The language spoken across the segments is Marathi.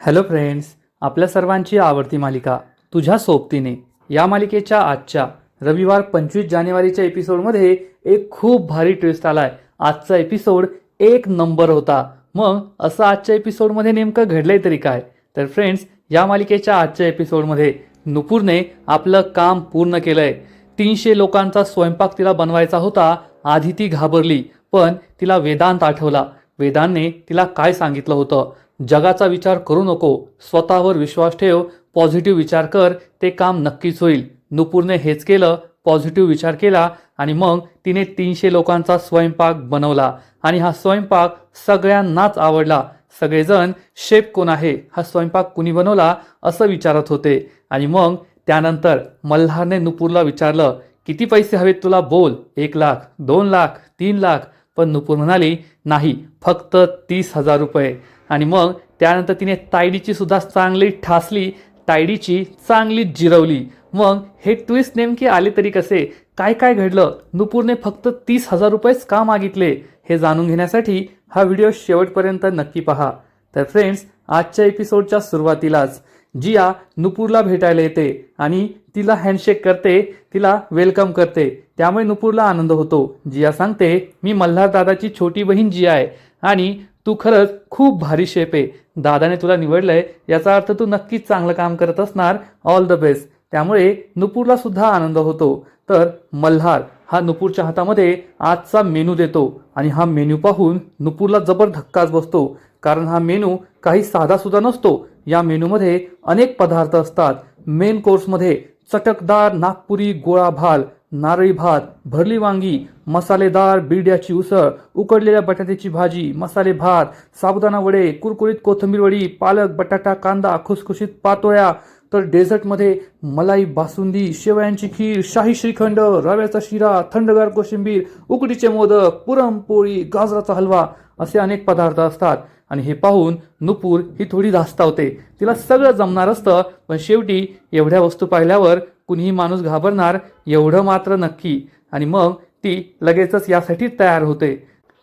हॅलो फ्रेंड्स, आपल्या सर्वांची आवडती मालिका तुझ्या सोबतीने या मालिकेच्या आजच्या रविवार 25 जानेवारीच्या एपिसोडमध्ये एक खूप भारी ट्विस्ट आलाय. आजचा एपिसोड एक नंबर होता. मग असं आजच्या एपिसोडमध्ये नेमकं घडलंय तरी काय? तर फ्रेंड्स, या मालिकेच्या आजच्या एपिसोडमध्ये नुपूरने आपलं काम पूर्ण केलंय. 300 लोकांचा स्वयंपाक तिला बनवायचा होता. आधी ती घाबरली, पण तिला वेदांत आठवला. वेदांतने तिला काय सांगितलं होतं? जगाचा विचार करू नको, स्वतःवर विश्वास ठेव, पॉझिटिव्ह विचार कर, ते काम नक्कीच होईल. नुपूरने हेच केलं, पॉझिटिव्ह विचार केला आणि मग तिने 300 लोकांचा स्वयंपाक बनवला आणि हा स्वयंपाक सगळ्यांनाच आवडला. सगळेजण शेफ कोण आहे, हा स्वयंपाक कुणी बनवला असं विचारत होते. आणि मग त्यानंतर मल्हारने नुपूरला विचारलं, किती पैसे हवेत तुला, बोल. 1 लाख, 2 लाख, 3 लाख. पण नुपूर म्हणाली, नाही, फक्त 30,000 रुपये. आणि मग त्यानंतर तिने तायडीची सुद्धा चांगली ठासली, तायडीची चांगली जिरवली. मग हे ट्विस्ट नेमके आले तरी कसे, काय काय घडलं, नुपूरने फक्त 30,000 रुपयेच का मागितले, हे जाणून घेण्यासाठी हा व्हिडिओ शेवटपर्यंत नक्की पहा. तर फ्रेंड्स, आजच्या एपिसोडच्या सुरुवातीलाच जिया नुपूरला भेटायला येते आणि तिला हँडशेक करते, तिला वेलकम करते. त्यामुळे नुपूरला आनंद होतो. जिया सांगते, मी मल्हार दादाची छोटी बहीण जिया आहे आणि तू खरंच खूप भारी शेफ आहे. दादाने तुला निवडलंय याचा अर्थ तू नक्कीच चांगलं काम करत असणार. All the best. त्यामुळे नुपूरला सुद्धा आनंद होतो. तर मल्हार हा नुपूरच्या हातामध्ये आजचा मेनू देतो आणि हा मेनू पाहून नुपूरला जबर धक्काच बसतो. कारण हा मेनू काही साधा सुद्धा नसतो. या मेनूमध्ये अनेक पदार्थ असतात. मेन कोर्समध्ये चटकदार नागपुरी गोळा भाल, नारळी भात, भरली वांगी, मसालेदार बिरड्याची उसळ, उकडलेल्या बटाट्याची भाजी, मसाले भात, साबुदाणा वडे, कुरकुरीत कोथिंबीर वडी, पालक, बटाटा, कांदा, खुसखुशीत पातोळ्या. तर डेझर्टमध्ये मलाई बासुंदी, शेवयांची खीर, शाही श्रीखंड, रव्याचा शिरा, थंडगार कोशिंबीर, उकडीचे मोदक, पुरणपोळी, गाजराचा हलवा असे अनेक पदार्थ असतात. आणि हे पाहून नुपूर ही थोडी धास्तावते. तिला सगळं जमणार असतं, पण शेवटी एवढ्या वस्तू पाहिल्यावर कुणीही माणूस घाबरणार एवढं मात्र नक्की. आणि मग ती लगेचच यासाठी तयार होते.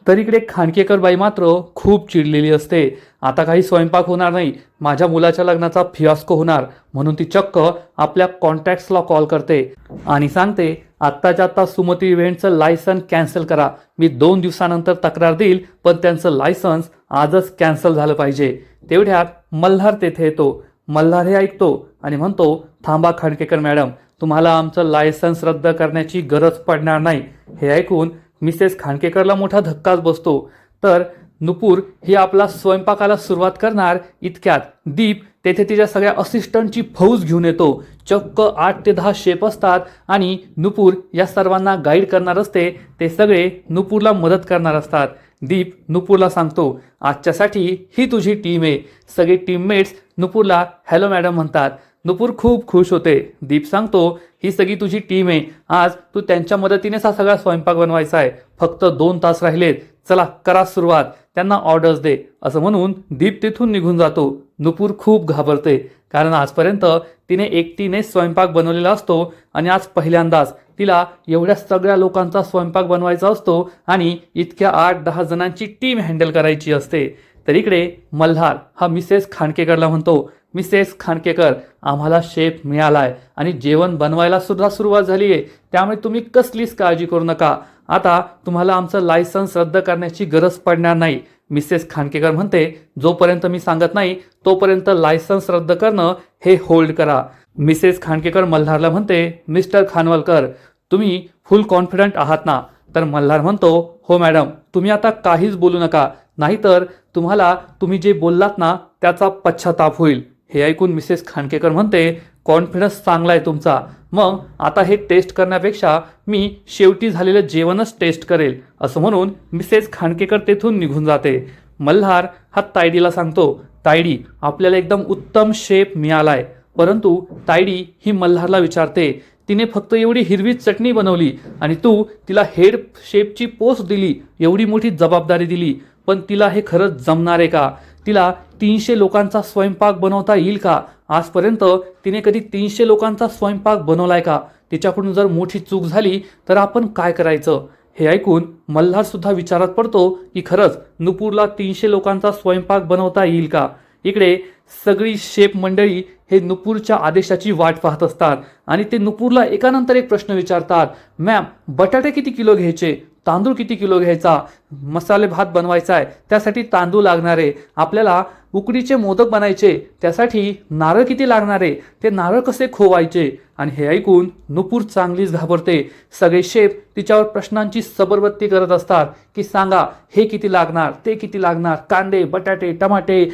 तर इकडे खांडकेकर बाई मात्र खूप चिडलेली असते. आता काही स्वयंपाक होणार नाही, माझ्या मुलाच्या लग्नाचा फियास्को होणार, म्हणून ती चक्क आपल्या कॉन्टॅक्ट्सला कॉल करते आणि सांगते, आत्ताच्या आत्ता सुमती इव्हेंटचं लायसन्स कॅन्सल करा. मी 2 दिवसानंतर तक्रार देईल, पण त्यांचं लायसन्स आजच कॅन्सल झालं पाहिजे. तेवढ्यात मल्हार तेथे येतो. मल्हार हे ऐकतो आणि म्हणतो, थांबा खांडकेकर मॅडम, तुम्हाला आमचं लायसन्स रद्द करण्याची गरज पडणार नाही. हे ऐकून मिसेस खांडकेकरला मोठा धक्काच बसतो. तर नुपूर ही आपला स्वयंपाकाला सुरुवात करणार इतक्यात दीप तेथे तिच्या सगळ्या असिस्टंटची फौज घेऊन येतो. चक्क 8 ते 10 शेफ असतात आणि नुपूर या सर्वांना गाईड करणार असते. ते सगळे नुपूरला मदत करणार असतात. दीप नुपूरला सांगतो, आजच्यासाठी ही तुझी टीम आहे. सगळे टीममेट्स नुपूरला हॅलो मॅडम म्हणतात. नुपूर खूप खुश होते. दीप सांगतो, ही सगळी तुझी टीम आहे, आज तू त्यांच्या मदतीनेच हा सगळा स्वयंपाक बनवायचा आहे. फक्त 2 तास राहिलेत, चला करा सुरुवात, त्यांना ऑर्डर्स दे. असं म्हणून दीप तिथून निघून जातो. नुपूर खूप घाबरते, कारण आजपर्यंत तिने एकटीने स्वयंपाक बनवलेला असतो आणि आज पहिल्यांदाच तिला एवढ्या सगळ्या लोकांचा स्वयंपाक बनवायचा असतो आणि इतक्या 8-10 जणांची टीम हँडल करायची असते. तर इकडे मल्हार हा मिसेस खांडकेकरला म्हणतो, मिसेस खांडकेकर, आम्हाला शेफ मिळालाय आणि जेवण बनवायला सुद्धा सुरुवात झाली आहे. त्यामुळे तुम्ही कसलीच काळजी करू नका. आता तुम्हाला आमचं लायसन्स रद्द करण्याची गरज पडणार नाही. मिसेस खांडकेकर म्हणते, जोपर्यंत मी सांगत नाही तोपर्यंत लायसन्स रद्द करणं हे होल्ड करा. मिसेस खांडकेकर मल्हारला म्हणते, मिस्टर खानवलकर, तुम्ही फुल कॉन्फिडंट आहात ना? तर मल्हार म्हणतो, हो मॅडम, तुम्ही आता काहीच बोलू नका, नाहीतर तुम्हाला तुम्ही जे बोललात ना त्याचा पश्चाताप होईल. हे ऐकून मिसेस खांडकेकर म्हणते, कॉन्फिडन्स चांगला आहे तुमचा, मग आता हे टेस्ट करण्यापेक्षा मी शेवटी झालेलं जेवणच टेस्ट करेल. असं म्हणून मिसेस खांडकेकर तेथून निघून जाते. मल्हार हा तायडीला सांगतो, तायडी, आपल्याला एकदम उत्तम शेफ मिळालाय. परंतु तायडी ही मल्हारला विचारते, तिने फक्त एवढी हिरवी चटणी बनवली आणि तू तिला हेड शेफची पोस्ट दिली, एवढी मोठी जबाबदारी दिली, पण तिला हे खरंच जमणार आहे का? तिला 300 लोकांचा स्वयंपाक बनवता येईल का? आजपर्यंत तिने कधी 300 लोकांचा स्वयंपाक बनवलाय का? तिच्याकडून जर मोठी चूक झाली तर आपण काय करायचं? हे ऐकून मल्हार सुद्धा विचारात पडतो की खरंच नुपूरला 300 लोकांचा स्वयंपाक बनवता येईल का? इकडे सगळी शेफ मंडळी हे नुपूरच्या आदेशाची वाट पाहत असतात आणि ते नुपूरला एकानंतर एक प्रश्न विचारतात. मॅम, बटाटे किती किलो घ्यायचे, तांदूळ किती किलो घ्यायचा, मसाले भात बनवायचा आहे त्यासाठी तांदूळ लागणार आहे, आपल्याला उकडीचे मोदक बनायचे त्यासाठी नारळ किती लागणार आहे, ते नारळ कसे खोवायचे. आणि हे ऐकून नुपूर चांगलीच घाबरते. सगळे शेफ तिच्यावर प्रश्नांची सबरबत्ती करत असतात की सांगा हे किती लागणार, ते किती लागणार, कांदे, बटाटे, टमाटे,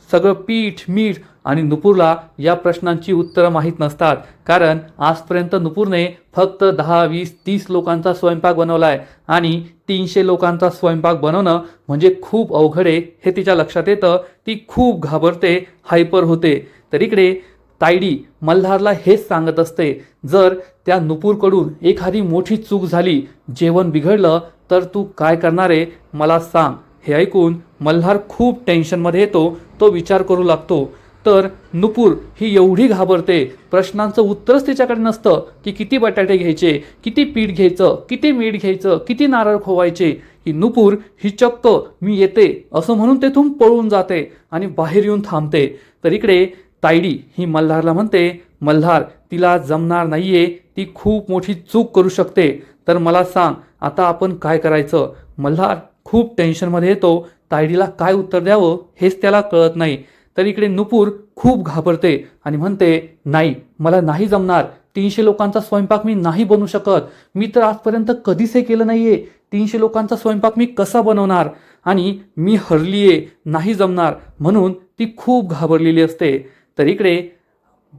सगळं पीठ, मीठ. आणि नुपूरला या प्रश्नांची उत्तरं माहीत नसतात, कारण आजपर्यंत नुपूरने फक्त 10, 20, 30 लोकांचा स्वयंपाक बनवलाय आणि 300 लोकांचा स्वयंपाक बनवणं म्हणजे खूप अवघड आहे हे तिच्या लक्षात येतं. ती खूप घाबरते, हायपर होते. तर इकडे तायडी मल्हारला हेच सांगत असते, जर त्या नुपूरकडून एखादी मोठी चूक झाली, जेवण बिघडलं तर तू काय करणार आहे मला सांग. हे ऐकून मल्हार खूप टेन्शनमध्ये येतो. तो विचार करू लागतो. तर नुपूर ही एवढी घाबरते, प्रश्नांचं उत्तरच तिच्याकडे नसतं की किती बटाटे घ्यायचे, किती पीठ घ्यायचं, किती मीठ घ्यायचं, किती नारळ खोवायचे. ही नुपूर ही चक्क मी येते असं म्हणून तेथून पळून जाते आणि बाहेर येऊन थांबते. तर इकडे तायडी ही मल्हारला म्हणते, मल्हार तिला जमणार नाहीये, ती खूप मोठी चूक करू शकते, तर मला सांग आता आपण काय करायचं. मल्हार खूप टेन्शनमध्ये येतो. तायडीला काय उत्तर द्यावं हेच त्याला कळत नाही. तर इकडे नुपूर खूप घाबरते आणि म्हणते, नाही मला नाही जमणार, 300 लोकांचा स्वयंपाक मी नाही बनवू शकत, मी तर आजपर्यंत कधीच हे केलं नाहीये, 300 लोकांचा स्वयंपाक मी कसा बनवणार आणि मी हरलीये, नाही जमणार. म्हणून ती खूप घाबरलेली असते. तर इकडे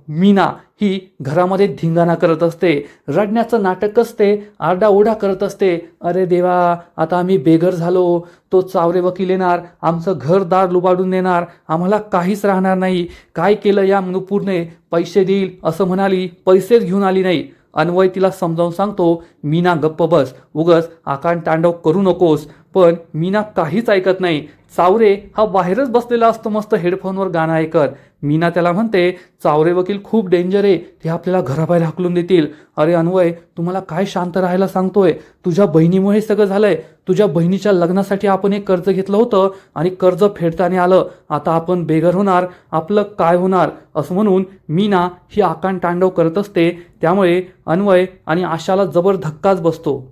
मीना ही घरामध्ये धिंगाणा करत असते, रडण्याचं नाटक असते, आरडाओरडा करत असते. अरे देवा, आता आम्ही बेघर झालो, तो चावरे वकील येणार, आमचं घरदार लुबाडून नेणार, आम्हाला काहीच राहणार नाही. काय केलं या नुपूरने, पैसे देईल असं म्हणाली, पैसेच घेऊन आली नाही. अन्वय तिला समजावून सांगतो, मीना गप्प बस, उगस आकांड तांडव करू नकोस. पण मीना काहीच ऐकत नाही. चावरे हा बाहेरच बसलेला असतो मस्त हेडफोनवर गाणं ऐकत. मीना त्याला म्हणते, चावरे वकील खूप डेंजर आहे, ते आपल्याला घराबाहेर हाकलून देतील. अरे अन्वय, तुम्हाला काय शांत राहायला सांगतोय, तुझ्या बहिणीमुळे सगळं झालंय. तुझ्या बहिणीच्या लग्नासाठी आपण एक कर्ज घेतलं होतं आणि कर्ज फेडता नाही आलं, आता आपण बेघर होणार, आपलं काय होणार असं म्हणून मीना ही आकांड तांडव करत असते. त्यामुळे अन्वय आणि आशाला जबर धक्काच बसतो.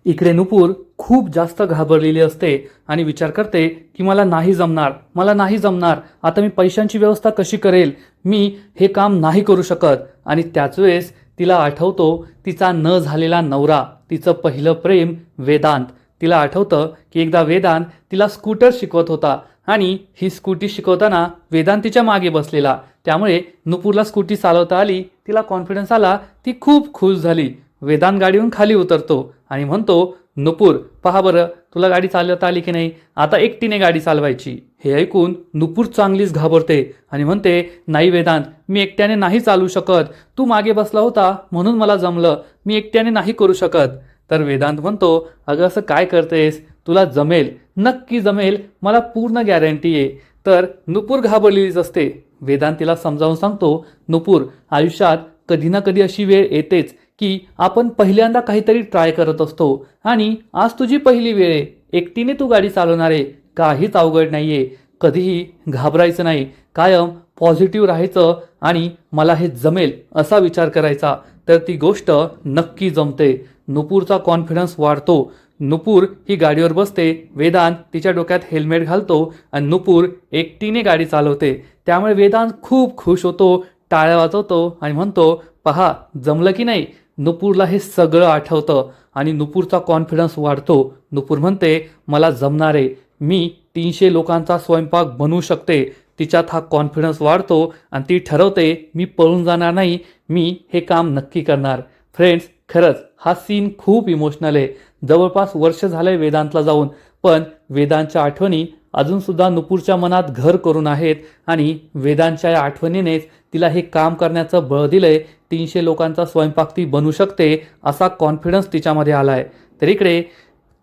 इकडे नुपूर खूप जास्त घाबरलेली असते आणि विचार करते की मला नाही जमणार, मला नाही जमणार, आता मी पैशांची व्यवस्था कशी करेल, मी हे काम नाही करू शकत. आणि त्याच वेळेस तिला आठवतो तिचा न झालेला नवरा, तिचं पहिलं प्रेम वेदांत. तिला आठवतं की एकदा वेदांत तिला स्कूटर शिकवत होता आणि ही स्कूटी शिकवताना वेदांत तिच्या मागे बसलेला. त्यामुळे नुपूरला स्कूटी चालवता आली, तिला कॉन्फिडन्स आला, ती खूप खुश झाली. वेदांत गाडीहून खाली उतरतो आणि म्हणतो, नुपूर पहा बरं, तुला गाडी चालवता आली की नाही, आता एकटीने गाडी चालवायची. हे ऐकून नुपूर चांगलीच घाबरते आणि म्हणते, नाही वेदांत, मी एकट्याने नाही चालू शकत, तू मागे बसला होता म्हणून मला जमलं, मी एकट्याने नाही करू शकत. तर वेदांत म्हणतो, अगं असं काय करतेस, तुला जमेल, नक्की जमेल, मला पूर्ण गॅरंटी आहे. तर नुपूर घाबरलेलीच असते. वेदांत तिला समजावून सांगतो, नुपूर आयुष्यात कधी ना कधी अशी वेळ येतेच की आपण पहिल्यांदा काहीतरी ट्राय करत असतो आणि आज तुझी पहिली वेळ आहे, एकटीने तू गाडी चालवणार आहे, काहीच अवघड नाहीये, कधीही घाबरायचं नाही, कायम पॉझिटिव्ह राहायचं आणि मला हे जमेल असा विचार करायचा, तर ती गोष्ट नक्की जमते. नुपूरचा कॉन्फिडन्स वाढतो. नुपूर ही गाडीवर बसते, वेदांत तिच्या डोक्यात हेल्मेट घालतो आणि नुपूर एकटीने गाडी चालवते. त्यामुळे वेदांत खूप खुश होतो, टाळ्या वाजवतो आणि म्हणतो, पहा जमलं की नाही. नुपूरला हे सगळं आठवतं आणि नुपूरचा कॉन्फिडन्स वाढतो. नुपूर म्हणते, मला जमणार आहे, मी 300 लोकांचा स्वयंपाक बनवू शकते. तिच्यात हा कॉन्फिडन्स वाढतो आणि ती ठरवते, मी पळून जाणार नाही, मी हे काम नक्की करणार. फ्रेंड्स, खरंच हा सीन खूप इमोशनल आहे. जवळपास वर्ष झालंय वेदांतला जाऊन, पण वेदांतच्या आठवणी अजूनसुद्धा नुपूरच्या मनात घर करून आहेत आणि वेदांतच्या या आठवणीनेच तिला हे काम करण्याचं बळ दिलंय. 300 लोकांचा स्वयंपाक ती बनवू शकते असा कॉन्फिडन्स तिच्यामध्ये आलाय. तर इकडे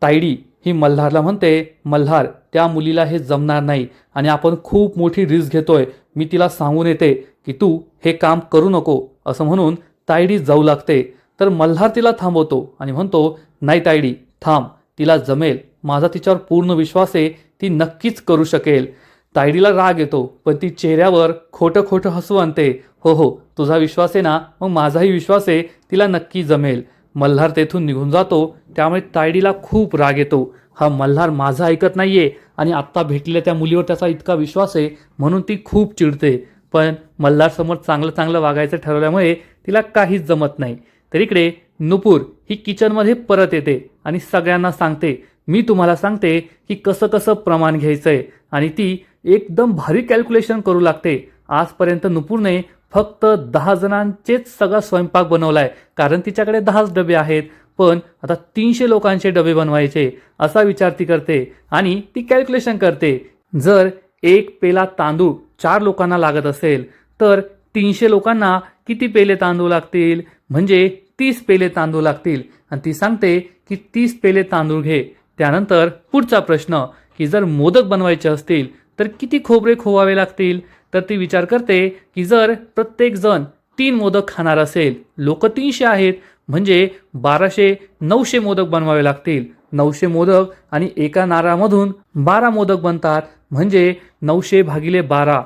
तायडी ही मल्हारला म्हणते, मल्हार त्या मुलीला हे जमणार नाही आणि आपण खूप मोठी रिस्क घेतोय, मी तिला सांगून येते की तू हे काम करू नको असं म्हणून तायडी जाऊ लागते. तर मल्हार तिला थांबवतो आणि म्हणतो, नाही तायडी थांब, तिला जमेल, माझा तिच्यावर पूर्ण विश्वास आहे, ती नक्कीच करू शकेल. तायडीला राग येतो, पण ती चेहऱ्यावर खोटं खोटं हसू आणते. हो हो, तुझा विश्वास आहे ना, मग माझाही विश्वास आहे, तिला नक्की जमेल. मल्हार तेथून निघून जातो. त्यामुळे तायडीला खूप राग येतो. हा मल्हार माझा ऐकत नाहीये आणि आत्ता भेटलेल्या त्या मुलीवर त्याचा इतका विश्वास आहे म्हणून ती खूप चिडते. पण मल्हार समोर चांगलं चांगलं वागायचं ठरवल्यामुळे तिला काहीच जमत नाही. तर इकडे नुपूर ही किचनमध्ये परत येते आणि सगळ्यांना सांगते, मी तुम्हाला सांगते की कसं कसं प्रमाण घ्यायचंय. आणि ती एकदम भारी कॅल्क्युलेशन करू लागते. आजपर्यंत नुपूरने फक्त 10 जणांचेच सगळा स्वयंपाक बनवलाय, कारण तिच्याकडे 10च डबे आहेत. पण आता 300 लोकांचे डबे बनवायचे असा विचार ती करते आणि ती कॅल्क्युलेशन करते. जर एक पेला तांदूळ 4 लोकांना लागत असेल तर 300 लोकांना किती पेले तांदूळ लागतील, म्हणजे 30 पेले तांदूळ लागतील. आणि ती सांगते की 30 पेले तांदूळ घे. त्यानंतर पुढचा प्रश्न की जर मोदक बनवायचे असतील तर किती खोबरे खोवावे लागतील. तर ती विचार करते की जर प्रत्येक जण 3 मोदक खाणार असेल, लोक 300 आहेत, म्हणजे 1200-900 मोदक बनवावे लागतील. 900 मोदक आणि एका नारळामधून 12 मोदक बनतात, म्हणजे 900 भागिले 12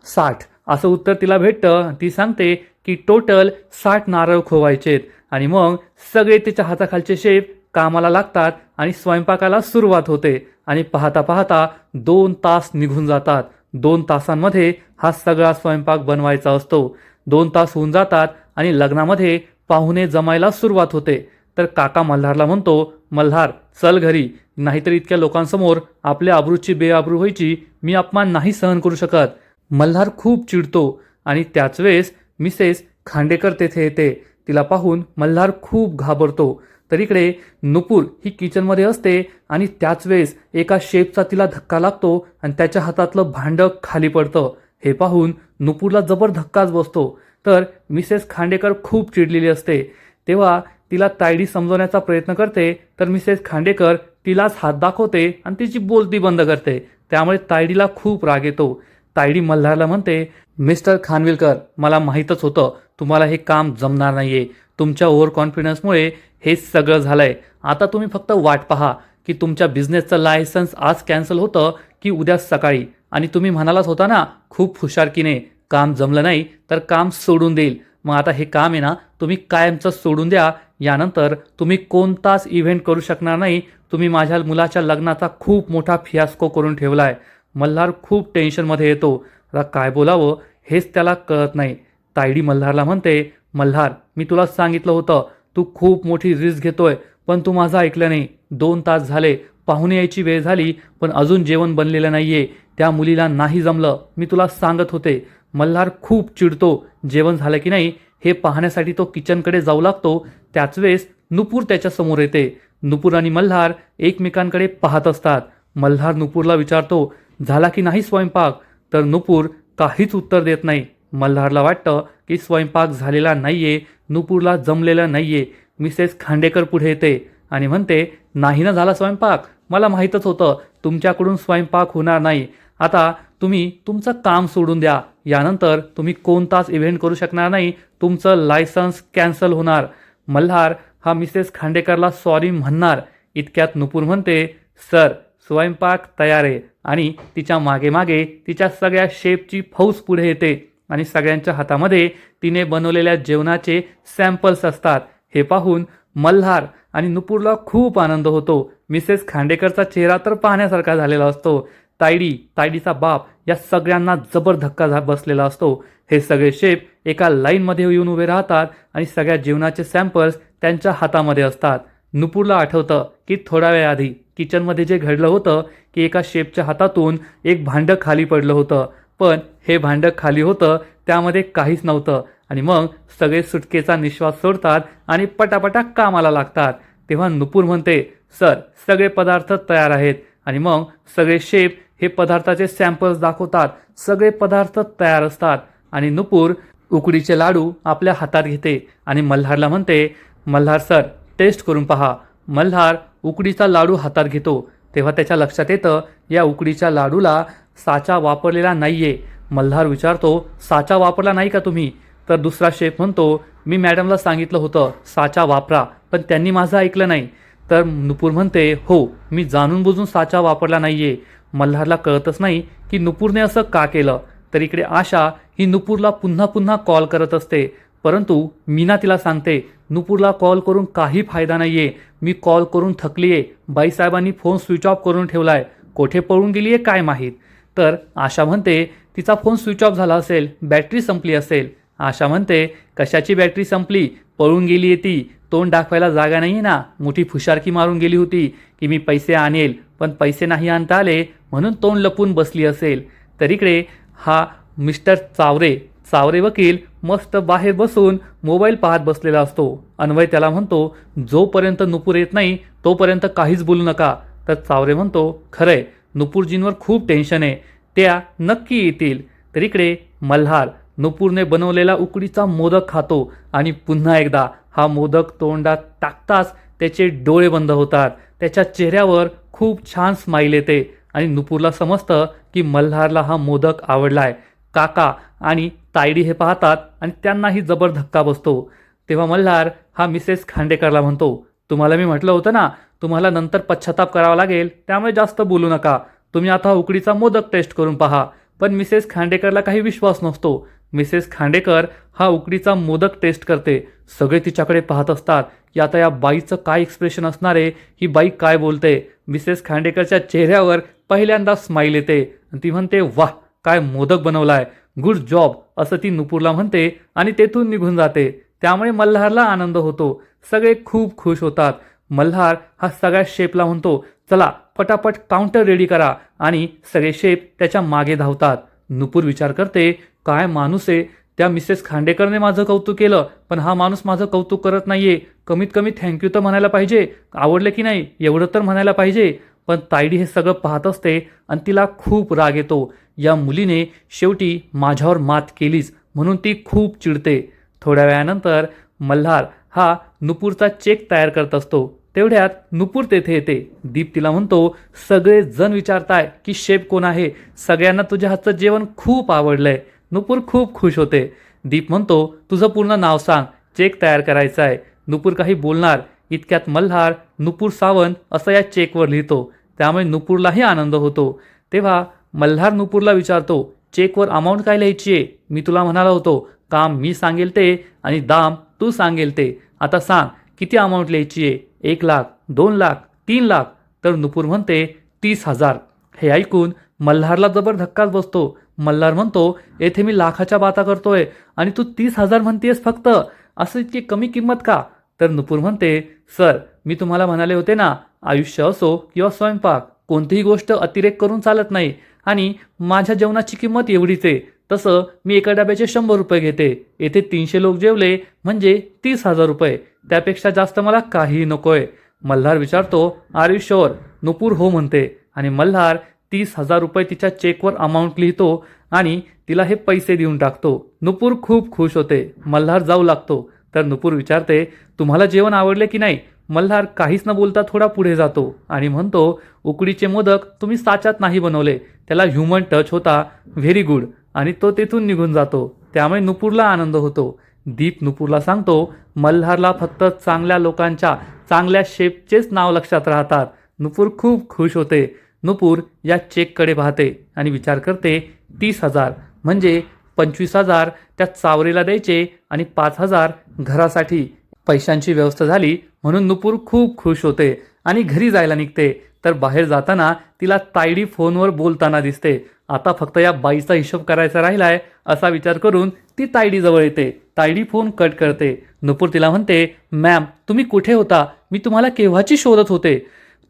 60 असं उत्तर तिला भेटतं. ती सांगते की टोटल 60 नारळ खोवायचेत. आणि मग सगळे तिच्या हाताखालचे शेफ कामाला लागतात आणि स्वयंपाकाला सुरुवात होते. आणि पाहता पाहता 2 तास निघून जातात. 2 तासांमध्ये हा सगळा स्वयंपाक बनवायचा असतो. 2 तास होऊन जातात आणि लग्नामध्ये पाहुणे जमायला सुरुवात होते. तर काका मल्हारला म्हणतो, मल्हार चल घरी, नाहीतर इतक्या लोकांसमोर आपल्या आबरूची बेआबरू व्हायची, मी अपमान नाही सहन करू शकत. मल्हार खूप चिडतो आणि त्याच वेळेस मिसेस खांडेकर तेथे येते. तिला पाहून मल्हार खूप घाबरतो. तर इकडे नुपूर ही किचनमध्ये असते आणि त्याच वेळेस एका शेफचा तिला धक्का लागतो आणि त्याच्या हातातलं भांडं खाली पडतं. हे पाहून नुपूरला जबर धक्काच बसतो. तर मिसेस खांडेकर खूप चिडलेली असते. तेव्हा तिला तायडी समजवण्याचा प्रयत्न करते, तर मिसेस खांडेकर तिलाच हात दाखवते आणि तिची बोलती बंद करते. त्यामुळे तायडीला खूप राग येतो. तायडी मल्हारला म्हणते, मिस्टर खानविलकर, मला माहीतच होतं तुम्हाला हे काम जमणार नाहीये. तुमच्या ओव्हर कॉन्फिडन्समुळे हे सगळं झालंय. आता तुम्ही फक्त वाट पहा की तुमच्या बिझनेसचं लायसन्स आज कॅन्सल होतं की उद्या सकाळी. आणि तुम्ही म्हणालाच होता ना खूप हुशारकीने, काम जमलं नाही तर काम सोडून देईल. मग आता हे काम आहे ना तुम्ही कायमचं सोडून द्या. यानंतर तुम्ही कोणताच इव्हेंट करू शकणार नाही. तुम्ही माझ्या मुलाच्या लग्नाचा खूप मोठा फियास्को करून ठेवलाय. मल्हार खूप टेन्शनमध्ये येतो. आता काय बोलावं हेच त्याला कळत नाही. तायडी मल्हारला म्हणते, मल्हार मी तुला सांगितलं होतं तू खूप मोठी रिस्क घेतोय, पण तू माझं ऐकलं नाही. 2 तास झाले, पाहुणे यायची वेळ झाली, पण अजून जेवण बनलेलं नाहीये. त्या मुलीला नाही जमलं, मी तुला सांगत होते. मल्हार खूप चिडतो. जेवण झालं की नाही हे पाहण्यासाठी तो किचनकडे जाऊ लागतो. त्याच वेळेस नुपूर त्याच्या समोर येते. नुपूर आणि मल्हार एकमेकांकडे पाहत असतात. मल्हार नुपूरला विचारतो, झाला की नाही स्वयंपाक. तर नुपूर काहीच उत्तर देत नाही. मल्हारला वाटतं की स्वयंपाक झालेला नाहीये, नुपूरला जमलेलं नाहीये. मिसेस खांडेकर पुढे येते आणि म्हणते, नाही ना झाला स्वयंपाक, मला माहीतच होतं तुमच्याकडून स्वयंपाक होणार नाही. आता तुम्ही तुमचं काम सोडून द्या. यानंतर तुम्ही कोणताच इव्हेंट करू शकणार नाही. तुमचं लायसन्स कॅन्सल होणार. मल्हार हा मिसेस खांडेकरला सॉरी म्हणणार. इतक्यात नुपूर म्हणते, सर स्वयंपाक तयार आहे. आणि तिच्या मागे मागे तिच्या सगळ्या शेफची फौज पुढे येते आणि सगळ्यांच्या हातामध्ये तिने बनवलेल्या जेवणाचे सॅम्पल्स असतात. हे पाहून मल्हार आणि नुपूरला खूप आनंद होतो. मिसेस खांडेकरचा चेहरा तर पाहण्यासारखा झालेला असतो. तायडीचा बाप या सगळ्यांना जबर धक्का बसलेला असतो. हे सगळे शेफ एका लाईनमध्ये येऊन उभे राहतात आणि सगळ्या जेवणाचे सॅम्पल्स त्यांच्या हातामध्ये असतात. नुपूरला आठवतं की थोड्या वेळ आधी किचनमध्ये जे घडलं होतं की एका शेफच्या हातातून एक भांडं खाली पडलं होतं, पण हे भांडं खाली होतं त्यामध्ये काहीच नव्हतं. आणि मग सगळे सुटकेचा निश्वास सोडतात आणि पटापटा कामाला लागतात. तेव्हा नुपूर म्हणते, सर सगळे पदार्थ तयार आहेत. आणि मग सगळे शेफ हे पदार्थाचे सॅम्पल्स दाखवतात. सगळे पदार्थ तयार असतात आणि नुपूर उकडीचे लाडू आपल्या हातात घेते आणि मल्हारला म्हणते, मल्हार सर टेस्ट करून पहा. मल्हार उकडीचा लाडू हातात घेतो. तेव्हा त्याच्या लक्षात येतं या उकडीच्या लाडूला साचा वापरलेला नाहीये. मल्हार विचारतो, साचा वापरला नाही का तुम्ही. तर दुसरा शेफ म्हणतो, मी मॅडमला सांगितलं होतं साचा वापरा, पण त्यांनी माझं ऐकलं नाही. तर नुपूर म्हणते, हो मी जाणून बुजून साचा वापरला नाहीये. मल्हारला कळतच नाही की नुपूरने असं का केलं. तर इकडे आशा ही नुपूरला पुन्हा पुन्हा कॉल करत असते, परंतु मीना तिला सांगते नुपूरला कॉल करून काही फायदा नाहीये, मी कॉल करून थकलीये, बाईसाहेबांनी फोन स्विच ऑफ करून ठेवलाय, कोठे पळून गेलीये काय माहीत. तर आशा म्हणते तिचा फोन स्विच ऑफ झाला असेल, बॅटरी संपली असेल. आशा म्हणते कशाची बॅटरी संपली, पळून गेली आहे ती, तोंड दाखवायला जागा नाही ना, मोठी फुशारकी मारून गेली होती की मी पैसे आणेल, पण पैसे नाही आणता आले म्हणून तोंड लपून बसली असेल. तर इकडे हा मिस्टर चावरे वकील मस्त बाहेर बसून मोबाईल पाहत बसलेला असतो. अन्वय त्याला म्हणतो जोपर्यंत नुपूर येत नाही तोपर्यंत काहीच बोलू नका. तर चावरे म्हणतो खरंय, नुपूरजींवर खूप टेन्शन आहे, त्या नक्की येतील. तर इकडे मल्हार नुपूरने बनवलेला उकडीचा मोदक खातो आणि पुन्हा एकदा हा मोदक तोंडात टाकताच त्याचे डोळे बंद होतात, त्याच्या चेहऱ्यावर खूप छान स्माईल येते आणि नुपूरला समजतं की मल्हारला हा मोदक आवडलाय. काका आणि तायडी हे पाहतात आणि त्यांनाही जबर धक्का बसतो. तेव्हा मल्हार हा मिसेस खांडेकरला म्हणतो तुम्हाला मी म्हटलं होतं ना, तुम्हाला नंतर पश्चाताप करावा लागेल, त्यामुळे जास्त बोलू नका, तुम्ही आता उकडीचा मोदक टेस्ट करून पहा. पण मिसेस खांडेकरला काही विश्वास नसतो. मिसेस खांडेकर हा उकडीचा मोदक टेस्ट करते. सगळे तिच्याकडे पाहत असतात की आता या बाईचं काय एक्सप्रेशन असणार आहे, ही बाई काय बोलते. मिसेस खांडेकरच्या चेहऱ्यावर पहिल्यांदा स्माईल येते आणि ती म्हणते वाह काय मोदक बनवलाय, गुड जॉब, असं ती नुपूरला म्हणते आणि तेथून निघून जाते. त्यामुळे मल्हारला आनंद होतो, सगळे खूप खुश होतात. मल्हार हा सगळ्या शेफला म्हणतो चला पटापट काउंटर रेडी करा आणि सगळे शेफ त्याच्या मागे धावतात. नुपूर विचार करते काय माणूस आहे, त्या मिसेस खांडेकरने माझं कौतुक केलं पण हा माणूस माझं कौतुक करत नाहीये, कमीत कमी थँक्यू तर म्हणायला पाहिजे, आवडलं की नाही एवढं तर म्हणायला पाहिजे. पण तायडी हे सगळं पाहत असते आणि तिला खूप राग येतो. या मुलीने शेवटी माझ्यावर मात केलीच म्हणून ती खूप चिडते. थोड्या वेळानंतर मल्हार हा नुपूरचा चेक तयार करत असतो. तेवढ्यात नुपूर तेथे येते. दीप तिला म्हणतो सगळे जण विचारताय की शेफ कोण आहे, सगळ्यांना तुझ्या हातचं जेवण खूप आवडलंय. नुपूर खूप खुश होते. दीप म्हणतो तुझं पूर्ण नाव सांग, चेक तयार करायचा आहे. नुपूर काही बोलणार इतक्यात मल्हार नुपूर सावंत असं या चेकवर लिहितो. त्यामुळे नुपूरलाही आनंद होतो. तेव्हा मल्हार नुपूरला विचारतो चेकवर अमाऊंट काय लिहायची आहे, मी तुला म्हणाला होतो काम मी सांगेल ते आणि दाम तू सांगेल ते, आता सांग किती अमाऊंट लिहायची आहे, 1 लाख 2 लाख 3 लाख. तर नुपूर म्हणते 30,000. हे ऐकून मल्हारला जबर धक्काच बसतो. मल्हार म्हणतो येथे मी लाखाच्या बाता करतोय आणि तू 30,000 म्हणतेस फक्त, असं इतकी कमी किंमत का. तर नुपूर म्हणते सर मी तुम्हाला म्हणाले होते ना, आयुष्य असो किंवा स्वयंपाक कोणतीही गोष्ट अतिरेक करून चालत नाही आणि माझ्या जेवणाची किंमत एवढीच आहे, तसं मी एका डब्याचे 100 रुपये घेते, येथे 300 लोक जेवले म्हणजे 30,000 रुपये, त्यापेक्षा जास्त मला काहीही नकोय. मल्हार विचारतो आर यू शुअर. नुपूर हो म्हणते आणि मल्हार 30,000 रुपये तिच्या चेकवर अमाऊंट लिहितो आणि तिला हे पैसे देऊन टाकतो. नुपूर खूप खुश होते. मल्हार जाऊ लागतो. तर नुपूर विचारते तुम्हाला जेवण आवडले की नाही. मल्हार काहीच न बोलता थोडा पुढे जातो आणि म्हणतो उकडीचे मोदक तुम्ही साच्यात नाही बनवले, त्याला ह्युमन टच होता, व्हेरी गुड, आणि तो तेथून निघून जातो. त्यामुळे नुपूरला आनंद होतो. दीप नुपूरला सांगतो मल्हारला फक्त चांगल्या लोकांच्या चांगल्या शेफचेच नाव लक्षात राहतात. नुपूर खूप खुश होते. नुपूर या चेककडे पाहते आणि विचार करते 30,000 म्हणजे 25,000 त्या चावरीला द्यायचे आणि 5,000 घरासाठी. पैशांची व्यवस्था झाली म्हणून नुपूर खूप खुश होते आणि घरी जायला निघते. तर बाहेर जाताना तिला तायडी फोनवर बोलताना दिसते. आता फक्त या बाईचा हिशोब करायचा राहिलाय असा विचार करून ती तायडी जवळ येते. तायडी फोन कट करते. नुपूर तिला म्हणते मॅम तुम्ही कुठे होता, मी तुम्हाला केव्हाची शोधत होते.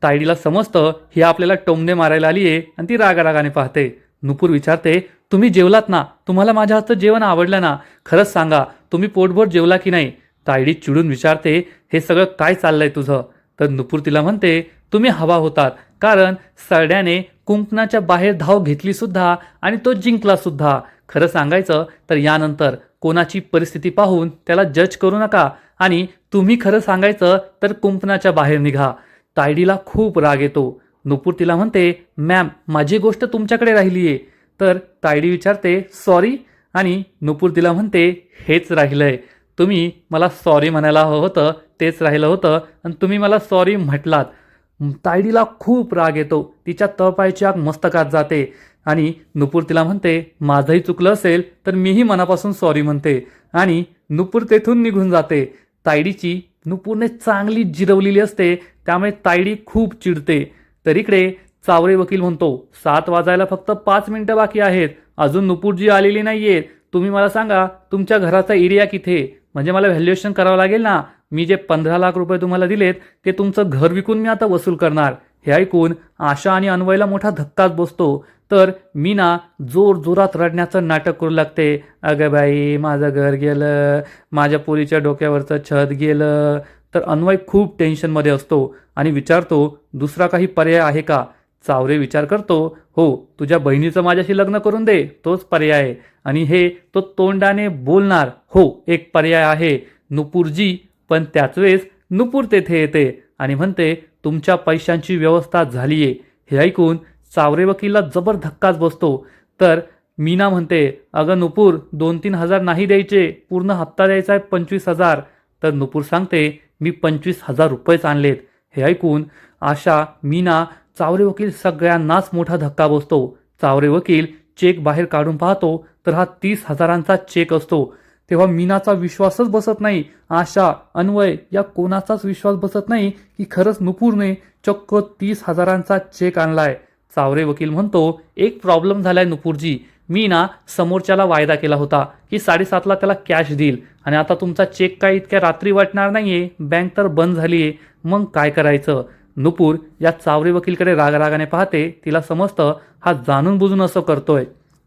तायडीला समजतं ही आपल्याला टोमणे मारायला आली आहे आणि ती रागारागाने पाहते. नुपूर विचारते तुम्ही जेवलात ना, तुम्हाला माझ्या हातचं जेवण आवडलं ना, खरंच सांगा तुम्ही पोटभर जेवला की नाही. तायडी चिडून विचारते हे सगळं काय चाललंय तुझं. तर नुपूर तिला म्हणते तुम्ही हवा होतात, कारण सरड्याने कुंकणाच्या बाहेर धाव घेतली सुद्धा आणि तो जिंकला सुद्धा. खरं सांगायचं तर यानंतर कोणाची परिस्थिती पाहून त्याला जज करू नका आणि तुम्ही खरं सांगायचं तर कुंपणाच्या बाहेर निघा. तायडीला खूप राग येतो. नुपूर तिला म्हणते मॅम माझी गोष्ट तुमच्याकडे राहिली आहे. तर तायडी विचारते सॉरी आणि नुपूर तिला म्हणते हेच राहिलंय, तुम्ही मला सॉरी म्हणायला हवं होतं, तेच राहिलं होतं आणि तुम्ही मला सॉरी म्हटलात. तायडीला खूप राग येतो, तिच्या तळपायाची आग मस्तकात जाते आणि नुपूर तिला म्हणते माझंही चुकलं असेल तर मीही मनापासून सॉरी म्हणते आणि नुपूर तेथून निघून जाते. तायडीची नुपूरने चांगली जिरवलेली असते, त्यामुळे तायडी खूप चिडते. तर इकडे चावरे वकील म्हणतो 7 वाजायला फक्त 5 मिनिटं बाकी आहेत, अजून नुपूरजी आलेली नाहीये. तुम्ही मला सांगा तुमच्या घराचा एरिया किथे, म्हणजे मला व्हॅल्युएशन करावं लागेल ना. मी जे 15 लाख रुपये तुम्हाला दिलेत ते तुमचं घर विकून मी आता वसूल करणार. हे ऐकून आशा आणि अन्वयला मोठा धक्काच बसतो. तर मीना जोर जोरात रडण्याचं नाटक करू लागते. अगं बाई माझं घर गेलं, माझ्या पोरीच्या डोक्यावरचं छत गेलं. तर अन्वय खूप टेन्शनमध्ये असतो आणि विचारतो दुसरा काही पर्याय आहे का. चावरे विचार करतो, हो तुझ्या बहिणीचं माझ्याशी लग्न करून दे, तोच पर्याय आहे. आणि हे तो तोंडाने बोलणार, हो एक पर्याय आहे नुपूरजी. पण त्याच वेळेस नुपूर तेथे येते आणि म्हणते तुमच्या पैशांची व्यवस्था झालीये. हे ऐकून चावरे वकीलला जबर धक्काच बसतो. तर मीना म्हणते अगं नुपूर 2-3 हजार नाही द्यायचे, पूर्ण हप्ता द्यायचा आहे 25,000. तर नुपूर सांगते मी 25,000 रुपयेच आणलेत. हे ऐकून आशा, मीना, चावरे वकील सगळ्यांनाच मोठा धक्का बसतो. चावरे वकील चेक बाहेर काढून पाहतो तर हा 30,000चा चेक असतो. तेव्हा मीनाचा विश्वासच बसत नाही. आशा, अन्वय या कोणाचाच विश्वास बसत नाही की खरंच नुपूरने चक्क 30,000चा चेक आणलाय. चावरे वकील म्हणतो एक प्रॉब्लेम झालाय नुपूरजी, मी ना समोरच्याला वायदा केला होता की 7:30ला त्याला कॅश देईल आणि आता तुमचा चेक काय इतक्या रात्री वाटणार नाहीये, बँक तर बंद झालीये, मग काय करायचं. नुपूर या चावरे वकीलकडे रागाने पाहते. तिला समजतं हा जाणून बुजून असं करतोय.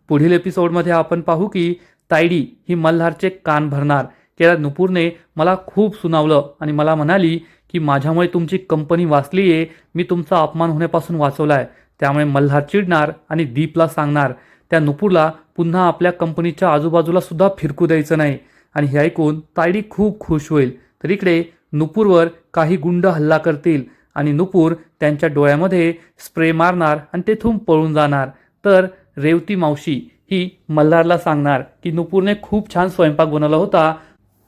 पुढील एपिसोडमध्ये आपण पाहू की तायडी ही मल्हारचे कान भरणार. त्या नुपूरने मला खूप सुनावलं आणि मला म्हणाली की माझ्यामुळे तुमची कंपनी वाचलीये, मी तुमचा अपमान होण्यापासून वाचवलाय. त्यामुळे मल्हार चिडणार आणि दीपला सांगणार त्या नुपूरला पुन्हा आपल्या कंपनीच्या आजूबाजूला सुद्धा फिरकू द्यायचं नाही. आणि हे ऐकून तायडी खूप खुश होईल. तर इकडे नुपूरवर काही गुंड हल्ला करतील आणि नुपूर त्यांच्या डोळ्यामध्ये स्प्रे मारणार आणि तेथून पळून जाणार. तर रेवती मावशी ही मल्हारला सांगणार की नुपूरने खूप छान स्वयंपाक बनवला होता,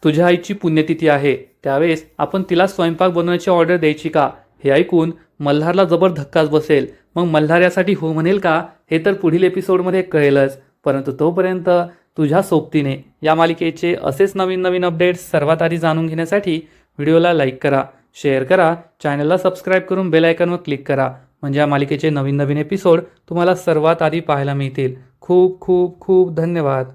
तुझ्या आईची पुण्यतिथी आहे, त्यावेळेस आपण तिला स्वयंपाक बनवण्याची ऑर्डर द्यायची का. हे ऐकून मल्हारला जबर धक्काच बसेल. मग मल्हार यासाठी हो म्हणेल का हे तर पुढील एपिसोडमध्ये कळेलच. परंतु तोपर्यंत तुझ्या सोबतीने या मालिकेचे असेच नवीन अपडेट्स सर्वात आधी जाणून घेण्यासाठी व्हिडिओला लाईक करा, शेअर करा, चॅनलला सबस्क्राईब करून बेल आयकॉनवर क्लिक करा, म्हणजे या मालिकेचे नवीन एपिसोड तुम्हाला सर्वात आधी पाहायला मिळतील. खूप खूप खूप धन्यवाद.